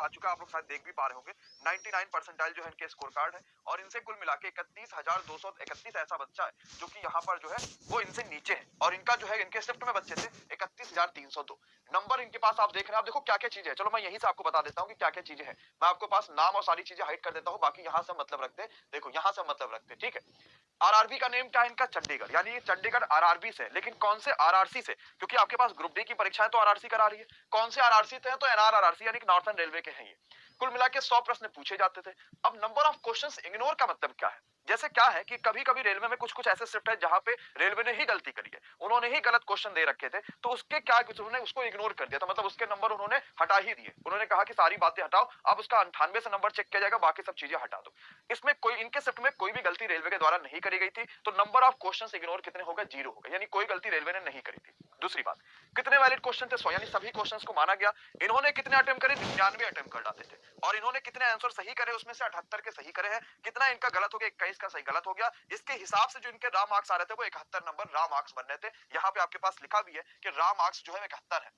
आ चुका है, आप लोग शायद देख भी पा रहे होंगे। 99 परसेंटाइल जो है इनके स्कोर कार्ड है और इनसे कुल मिला के 31,231 ऐसा बच्चा है जो कि यहाँ पर जो है वो इनसे नीचे है और इनका जो है इनके शिफ्ट में बच्चे थे 31,302 नंबर इनके पास। आप देख रहे हैं, आप देखो क्या क्या चीजें हैं। चलो मैं यहीं से आपको बता देता हूँ कि क्या क्या चीजें हैं। मैं आपको पास नाम और सारी चीजें हाइड कर देता हूँ, बाकी यहाँ से मतलब रखते हैं। देखो यहाँ से मतलब रखते हैं, ठीक है। आरआरबी का नेम क्या है इनका? चंडीगढ़, यानी ये चंडीगढ़ आरआरबी से, लेकिन कौन से आरआरसी से? क्योंकि आपके पास ग्रुप डी की परीक्षाएं तो आरआरसी करा रही है। कौन से आरआरसी से है? तो एनआरआरसी यानी कि नॉर्थर्न रेलवे के हैं ये। कुल मिला के 100 प्रश्न पूछे जाते थे। अब नंबर ऑफ क्वेश्चंस इग्नोर का मतलब क्या है? जैसे क्या है कि कभी कभी रेलवे में कुछ कुछ ऐसे शिफ्ट है जहां पे रेलवे ने ही गलती करी है, उन्होंने ही गलत क्वेश्चन दे रखे थे, तो उसके क्या कुछ उन्होंने उसको इग्नोर कर दिया था, मतलब उसके नंबर उन्होंने हटा ही दिए। उन्होंने कहा कि सारी बातें हटाओ, अब उसका 98 से नंबर चेक किया जाएगा, बाकी सब चीजें हटा दो। इसमें कोई इनके शिफ्ट में कोई भी गलती रेलवे के द्वारा नहीं करी गई थी, तो नंबर ऑफ क्वेश्चंस इग्नोर कितने हो गए? 0 हो गए, यानी कोई गलती रेलवे ने नहीं करी थी। दूसरी बात, कितने वैलिड क्वेश्चन थे? 100, यानी सभी क्वेश्चंस को माना गया। इन्होंने कितने अटेम्प्ट करे? 99 अटेम्प्ट कर डाले थे। और इन्होंने कितने आंसर सही करे? उसमें से 78 के सही करे हैं। कितना इनका गलत हो गया? 21 का सही गलत हो गया। इसके हिसाब से जो इनके रा मार्क्स आ रहे थे वो 71 नंबर रा मार्क्स बन रहे थे। यहाँ पे आपके पास लिखा भी है कि रा मार्क्स जो है 71 है।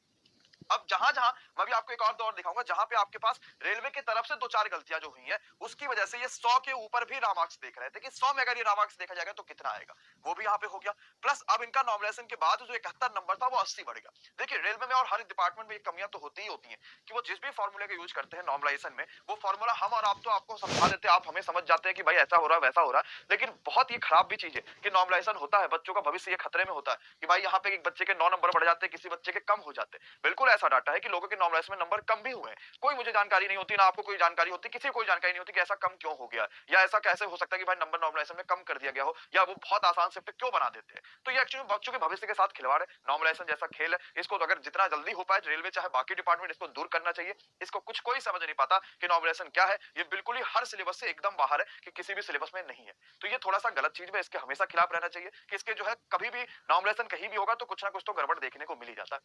अब जहां जहां मैं भी आपको एक और दौर दिखाऊंगा जहां पे आपके पास रेलवे की तरफ से दो चार गलतियां जो हुई हैं, उसकी वजह से ये 100 के ऊपर भी रामार्क्स देख रहे थे कि 100 में अगर ये रामार्क्स देखा जाएगा तो कितना आएगा, वो भी यहाँ पे हो गया। प्लस अब इनका नॉमिनेशन के बाद जो 71 नंबर था वो 80 बढ़ गया। देखिए रेलवे में और हर डिपार्टमेंट में कमियां तो होती ही होती हैं कि वो जिस भी फॉर्मूले का यूज करते हैं नॉर्मलाइजेशन में, वो फॉर्मूला हम और आप तो आपको समझा देते हैं, आप हमें समझ जाते हैं कि भाई ऐसा हो रहा है वैसा हो रहा है, लेकिन बहुत ही खराब भी चीज है कि नॉर्मलाइजेशन होता है, बच्चों का भविष्य ये खतरे में होता है कि भाई यहाँ पे एक बच्चे के 9 नंबर बढ़ जाते हैं, किसी बच्चे के कम हो जाते हैं। बिल्कुल ऐसा डाटा है कि लोगों के नॉर्मलाइजेशन में नंबर कम भी हुए हैं, कोई मुझे जानकारी नहीं होती, ना आपको कोई जानकारी होती, किसी को कोई जानकारी नहीं होती कि ऐसा कम क्यों हो गया, या ऐसा कैसे हो सकता है कि भाई नंबर नॉर्मलाइजेशन में कम कर दिया गया हो, या वो बहुत आसान शिफ्ट क्यों बना देते हैं। तो ये एक्चुअली बच्चों के भविष्य के साथ खिलवाड़ है। नॉर्मलाइजेशन जैसा खेल है, इसको तो अगर जितना जल्दी हो पाए रेलवे चाहे बाकी डिपार्टमेंट इसको दूर करना चाहिए। इसको कुछ कोई समझ नहीं पाता कि नॉर्मलाइजेशन क्या है, ये बिल्कुल ही हर सिलेबस से एकदम बाहर है कि किसी भी सिलेबस में नहीं है। तो ये थोड़ा सा गलत चीज है, इसके हमेशा खिलाफ रहना चाहिए कि इसके जो है कभी भी नॉर्मलाइजेशन कहीं भी होगा तो कुछ ना कुछ तो गड़बड़ देखने को मिल ही जाता है।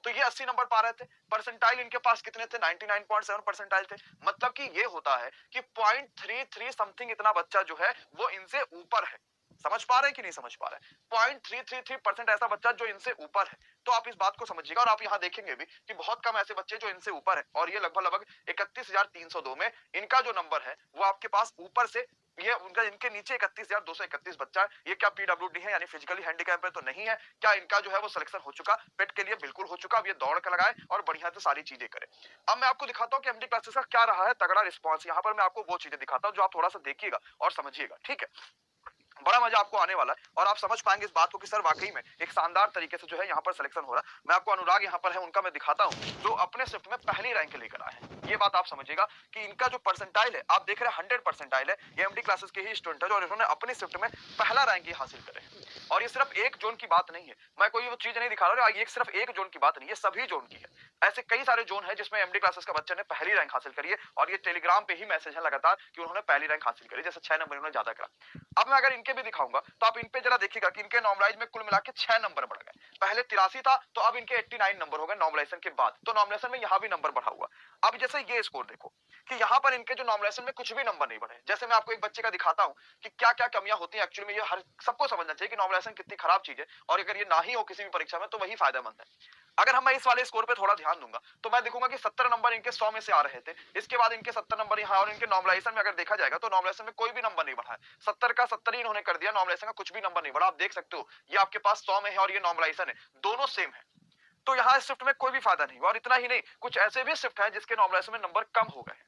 तो ये 80 नंबर पा रहे थे। परसेंटाइल इनके पास कितने थे? 99.7 परसेंटाइल थे। मतलब कि ये होता है कि 0.33 समथिंग इतना बच्चा जो है वो इनसे ऊपर है। समझ पा रहे हैं कि नहीं समझ पा रहे हैं? 0.333% ऐसा बच्चा जो इनसे ऊपर है। तो आप इस बात को समझिएगा और आप यहां देखेंगे भी कि बहुत कम ऐसे बच्चे जो इनसे ऊपर है, और ये लगभग लगभग 31,302 में इनका जो नंबर है वो आपके पास ऊपर से, ये उनका इनके नीचे 31,231 बच्चा है। ये क्या पीडब्ल्यूडी है यानी फिजिकली हैंडीकैप है? तो नहीं है। क्या इनका जो है वो सिलेक्शन हो चुका? पेट के लिए बिल्कुल हो चुका। अब ये दौड़ के लगाए और बढ़िया से सारी चीजें करे। अब मैं आपको दिखाता हूं कि एमडी क्लासेस का क्या रहा है तगड़ा रिस्पांस। यहां पर मैं आपको वो चीजें दिखाता हूं जो आप थोड़ा सा देखिएगा और समझिएगा, ठीक है। बड़ा मजा आपको आने वाला है और आप समझ पाएंगे इस बात को कि सर वाकई में एक शानदार तरीके से जो है यहाँ पर सिलेक्शन हो रहा है। मैं आपको अनुराग यहाँ पर है उनका मैं दिखाता हूँ जो अपने शिफ्ट में पहली रैंक लेकर आए हैं। ये बात आप समझिएगा कि इनका जो परसेंटाइल है, आप देख रहे हैं 100 परसेंटाइल है, ये एमडी क्लासेस के ही स्टूडेंट है और इन्होंने अपनी शिफ्ट में पहला रैंक ही हासिल करे। और ये सिर्फ एक जोन की बात नहीं है, मैं कोई वो चीज नहीं दिखा रहा हूँ, ये सिर्फ एक जोन की बात नहीं, ये सभी जोन की है। ऐसे कई सारे जोन है जिसमें एमडी क्लासेस का बच्चे ने पहली रैंक हासिल करी है और ये टेलीग्राम पे ही मैसेज है लगातार कि उन्होंने पहली रैंक हासिल करी, जैसे 6 नंबर उन्होंने ज्यादा करा। अब मैं अगर इनके भी दिखाऊंगा तो आप इन पे जरा देखिएगा कि इनके नॉर्मलाइज में कुल मिला के 6 नंबर बढ़ गए। पहले 83 था तो अब इनके 89 नंबर हो गए नॉर्मलाइजेशन के बाद, तो नॉर्मलाइजेशन में यहां भी नंबर बढ़ा हुआ। अब जैसे ये स्कोर देखो कि यहां पर इनके जो नॉर्मलाइजेशन में कुछ भी नंबर नहीं बढ़े। जैसे मैं आपको एक बच्चे का दिखाता हूं कि क्या क्या कमियां होती हैं एक्चुअली में, ये हर सबको समझना चाहिए कि नॉर्मलाइजेशन कितनी खराब चीज है और अगर ये ना ही हो किसी भी परीक्षा में तो वही फायदेमंद है। अगर हम मैं इस वाले स्कोर पे थोड़ा ध्यान दूंगा तो मैं देखूंगा कि 70 नंबर इनके 100 में से आ रहे थे, इसके बाद इनके 70 नंबर यहाँ, और इनके नॉर्मलाइजेशन में अगर देखा जाएगा तो नॉर्मलाइजेशन में कोई भी नंबर नहीं बढ़ा है। 70 का 70 ही इन्होंने कर दिया, नॉर्मलाइजेशन का कुछ भी नंबर नहीं बढ़ा। आप देख सकते हो ये आपके पास 100 में है और ये नॉर्मलाइजेशन है, दोनों सेम है। तो यहाँ शिफ्ट में कोई भी फायदा नहीं हुआ। और इतना ही नहीं, कुछ ऐसे भी शिफ्ट है जिसके नॉर्मलाइजेशन में नंबर कम हो गए।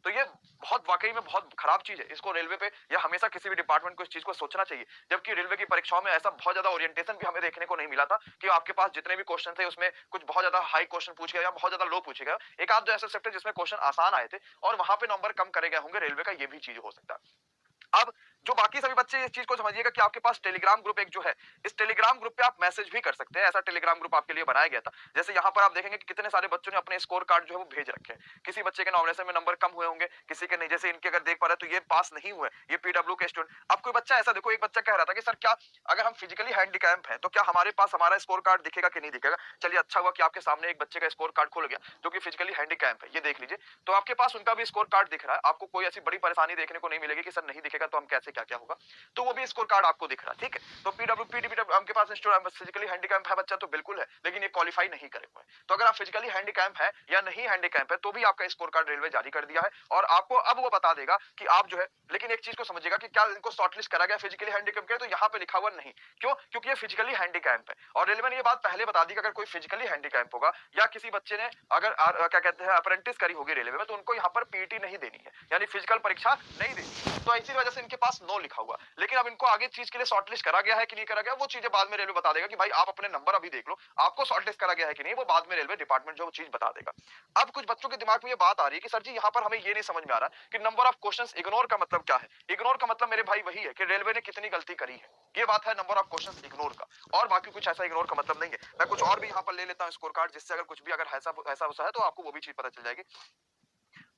तो ये बहुत वाकई में बहुत खराब चीज है। इसको रेलवे पे या हमेशा किसी भी डिपार्टमेंट को इस चीज को सोचना चाहिए। जबकि रेलवे की परीक्षाओं में ऐसा बहुत ज्यादा ओरिएंटेशन भी हमें देखने को नहीं मिला था कि आपके पास जितने भी क्वेश्चन थे उसमें कुछ बहुत ज्यादा हाई क्वेश्चन पूछे गए या बहुत ज्यादा लो पूछे गए। एक आध जो ऐसे सेक्टर जिसमें क्वेश्चन आसान आए थे और वहां पे नंबर कम करे गए होंगे रेलवे का, ये भी चीज हो सकता है। अब जो बाकी सभी बच्चे इस चीज को समझिएगा कि आपके पास टेलीग्राम ग्रुप एक जो है, इस टेलीग्राम ग्रुप पे आप मैसेज भी कर सकते हैं। ऐसा टेलीग्राम ग्रुप आपके लिए बनाया गया था। जैसे यहाँ पर आप देखेंगे कि कितने सारे बच्चों ने अपने स्कोर कार्ड जो है वो भेज रखे हैं। किसी बच्चे के नॉमिनेशन में नंबर कम हुए होंगे, किसी के नहीं। जैसे इनके अगर देख पा रहे हैं तो ये पास नहीं हुए, ये पीडब्ल्यू के स्टूडेंट। अब कोई बच्चा ऐसा देखो, एक बच्चा कह रहा था कि सर क्या अगर हम फिजिकली हैंडीकैप है तो क्या हमारे पास हमारा स्कोर कार्ड दिखेगा कि नहीं दिखेगा। चलिए अच्छा हुआ कि आपके सामने एक बच्चे का स्कोर कार्ड खुल गया जो कि फिजिकली हैंडीकैप है, ये देख लीजिए। तो आपके पास उनका भी स्कोर कार्ड दिख रहा है, आपको कोई ऐसी बड़ी परेशानी देखने को नहीं मिलेगी कि सर नहीं दिखेगा तो हम कैसे से क्या क्या होगा, तो वो भी स्कोर कार्ड आपको दिख रहा है, ठीक है। तो पीडब्ल्यू के पास फिजिकली हैंडीकैप है बच्चा तो बिल्कुल है, लेकिन ये क्वालिफाई नहीं करे हुए, तो अगर आप फिजिकली हैंडीकैप है या नहीं हैंडीकैप है तो भी आपका स्कोर कार्ड रेलवे जारी कर दिया है, और आपको अब वो बता देगा कि आप जो है, लेकिन एक चीज को समझिएगा कि क्या इनको शॉर्टलिस्ट करा गया फिजिकली हैंडीकैप के, तो यहाँ पे लिखा हुआ नहीं, क्यों, क्योंकि ये फिजिकली हैंडीकैप है, और रेलवे ने ये बात पहले बता दी कि अगर कोई फिजिकली हैंडीकैप होगा या किसी बच्चे ने अगर क्या कहते हैं अप्रेंटिस करी होगी रेलवे में, तो उनको यहाँ पर पीटी नहीं देनी है, यानी फिजिकल परीक्षा नहीं देनी, तो इसी वजह से इनके पास नो लिखा हुआ। लेकिन अब इनको आगे चीज के लिए शॉर्टलिस्ट करा गया है कि नहीं करा गया, वो चीजें बाद में रेलवे बता देगा कि भाई आप अपने नंबर अभी देख लो, आपको शॉर्टलिस्ट करा गया है कि नहीं, वो बाद में रेलवे डिपार्टमेंट जो चीज बता देगा। अब कुछ बच्चों के दिमाग में ये बात आ रही है कि सर जी यहाँ पर हमें ये नहीं समझ में आ रहा कि नंबर ऑफ क्वेश्चंस इग्नोर का मतलब क्या है। इग्नोर का मतलब मेरे भाई वही है कि रेलवे ने कितनी गलती करी है, ये बात है नंबर ऑफ क्वेश्चंस इग्नोर का, और बाकी कुछ ऐसा इग्नोर का मतलब नहीं है। मैं कुछ और भी यहाँ पर ले लेता हूँ स्कोर कार्ड, जिससे अगर कुछ भी अगर ऐसा ऐसा है तो आपको वो भी चीज पता चल जाएगी।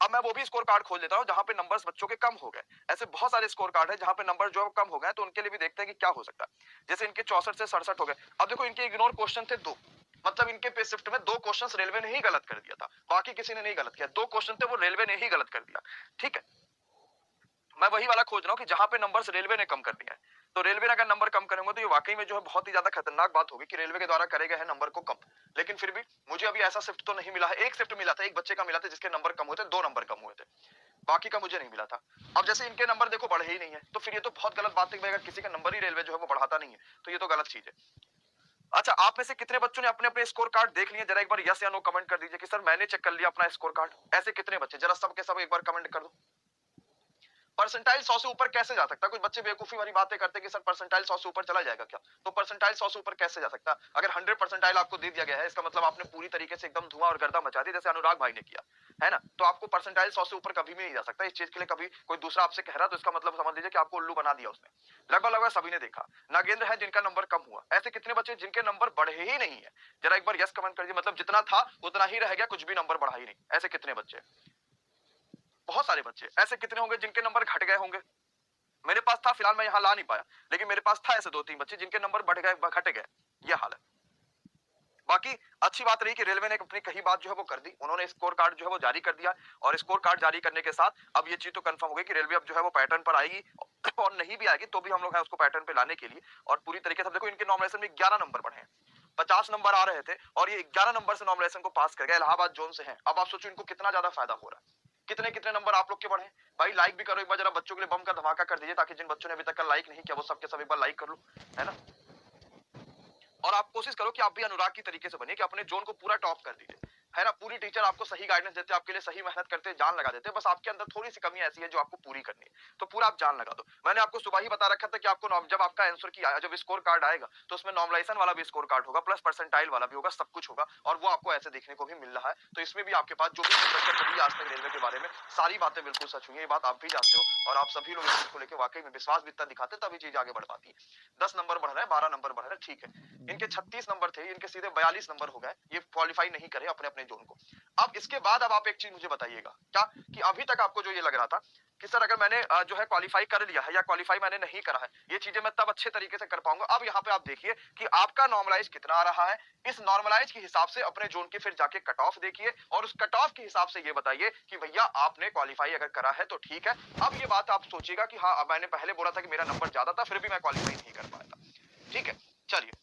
अब मैं वो भी स्कोर कार्ड खोल लेता हूं जहां पे नंबर्स बच्चों के कम हो गए। ऐसे बहुत सारे स्कोर कार्ड है जहां पे नंबर जो कम हो गए, तो उनके लिए भी देखते हैं कि क्या हो सकता है। जैसे इनके 64 से 67 हो गए। अब देखो इनके इग्नोर क्वेश्चन थे 2, मतलब इनके पे शिफ्ट में 2 क्वेश्चंस रेलवे ने ही गलत कर दिया था, बाकी किसी ने नहीं गलत किया। 2 क्वेश्चन थे वो रेलवे ने ही गलत कर दिया, ठीक है। मैं वही वाला खोज रहा हूँ कि जहां पे नंबर्स रेलवे ने कम कर दिया है, तो रेलवे ने अगर नंबर कम करेंगे तो ये वाकई में जो है बहुत ही ज्यादा खतरनाक बात होगी कि रेलवे के द्वारा करे गए हैं नंबर को कम। लेकिन फिर भी मुझे अभी ऐसा शिफ्ट तो नहीं मिला है, एक शिफ्ट मिला था, एक बच्चे का मिला था जिसके नंबर कम हुए थे, 2 नंबर कम हुए थे, बाकी का मुझे नहीं मिला था। अब जैसे इनके नंबर देखो बढ़े ही नहीं है, तो फिर ये तो बहुत गलत बात है कि अगर किसी का नंबर ही रेलवे जो है वो बढ़ाता नहीं है, तो ये तो गलत चीज है। अच्छा, आप में से कितने बच्चों ने अपने अपने स्कोर कार्ड देख लिए, जरा एक बार यस या नो कमेंट कर दीजिए कि सर मैंने चेक कर लिया अपना स्कोर कार्ड। ऐसे कितने बच्चे, जरा सब के सब एक बार कमेंट कर दो। परसेंटाइल 100 से ऊपर कैसे जा सकता है? कुछ बच्चे बेवकूफी वाली बातें करते हैं कि सर परसेंटाइल 100 से ऊपर चला जाएगा क्या? तो परसेंटाइल 100 से ऊपर कैसे जा सकता है? अगर 100 परसेंटाइल आपको दे दिया गया है, इसका मतलब आपने पूरी तरीके से एकदम धुआं और गर्दा मचा दिया, जैसे अनुराग भाई ने किया, है ना? तो आपको परसेंटाइल 100 से ऊपर कभी भी नहीं जा सकता। इस चीज के लिए कभी कोई दूसरा आपसे कह रहा तो इसका मतलब समझ लीजिए कि आपको उल्लू बना दिया उसने। लगभग लगभग सभी ने देखा। नागेंद्र है जिनका नंबर कम हुआ। ऐसे कितने बच्चे जिनके नंबर बढ़े ही नहीं है? जरा एक बार यस कमेंट कर दीजिए, मतलब जितना था उतना ही रह गया, कुछ भी नंबर बढ़ा ही नहीं। ऐसे कितने बच्चे? बहुत सारे बच्चे। ऐसे कितने होंगे जिनके नंबर घट गए होंगे? मेरे पास था, फिलहाल मैं यहाँ ला नहीं पाया, लेकिन मेरे पास था ऐसे 2-3 बच्चे जिनके नंबर बढ़ गए, घट गए, ये हाल है। बाकी अच्छी बात रही कि रेलवे ने अपनी कही बात जो है वो कर दी, उन्होंने स्कोर कार्ड जो है वो जारी कर दिया, और स्कोर कार्ड जारी करने के साथ अब ये चीज तो कंफर्म हो गई कि रेलवे अब जो है वो पैटर्न पर आएगी, और नहीं भी आएगी तो भी हम लोग हैं उसको पैटर्न पे लाने के लिए, और पूरी तरीके से देखो इनके नॉमिनेशन में 11 नंबर बढ़े हैं। 50 नंबर आ रहे थे और ये 11 नंबर से नॉमिनेशन को पास कर गए, इलाहाबाद जोन से हैं। अब आप सोचो इनको कितना ज्यादा फायदा हो रहा है, कितने कितने नंबर आप लोग के बढ़े। भाई लाइक भी करो एक बार, जरा बच्चों के लिए बम का धमाका कर दीजिए, ताकि जिन बच्चों ने अभी तक का लाइक नहीं किया वो सबके सब एक बार लाइक कर लो, है ना। और आप कोशिश करो कि आप भी अनुराग की तरीके से बनिए कि अपने जोन को पूरा टॉप कर दीजिए, है ना। पूरी टीचर आपको सही गाइडेंस देते हैं, आपके लिए सही मेहनत करते हैं, जान लगा देते हैं, बस आपके अंदर थोड़ी सी कमी ऐसी है जो आपको पूरी करनी है, तो पूरा आप जान लगा दो। मैंने आपको सुबह ही बता रखा था कि आपको जब आपका आंसर की जब स्कोर कार्ड आएगा तो उसमें नॉर्मलाइजेशन वाला भी स्कोर कार्ड होगा, प्लस परसेंटाइल वाला भी होगा, सब कुछ होगा, और वो आपको ऐसे देखने को भी मिल रहा है। तो इसमें भी आपके पास जो भी सभी आज तक रेलवे के बारे में सारी बातें बिल्कुल सच हुई है, ये बात आप भी जानते हो, और आप सभी लोग इस चीज को लेकर वाकई में विश्वास भी इतना दिखाते तभी चीज आगे बढ़ पाती है। 10 नंबर बढ़ रहा है, 12 नंबर बढ़ रहा है, ठीक है। इनके 36 नंबर थे, इनके सीधे 42 नंबर हो गए, ये क्वालिफाई नहीं करे अपने अपने जोन को। अब इसके बाद अब आप एक चीज मुझे बताइएगा क्या, कि अभी तक आपको जो ये लग रहा था कि सर अगर मैंने जो है क्वालिफाई कर लिया है या क्वालिफाई मैंने नहीं करा है, ये चीजें मैं तब अच्छे तरीके से कर पाऊंगा। अब यहाँ पे आप देखिए कि आपका नॉर्मलाइज कितना आ रहा है, इस नॉर्मलाइज के हिसाब से अपने जोन के फिर जाके कट ऑफ देखिए, और उस कट ऑफ के हिसाब से ये बताइए कि भैया आपने क्वालिफाई अगर करा है तो ठीक है। अब ये बात आप सोचिएगा कि हाँ, अब मैंने पहले बोला था कि मेरा नंबर ज्यादा था फिर भी मैं क्वालिफाई नहीं कर पाया था, ठीक है। चलिए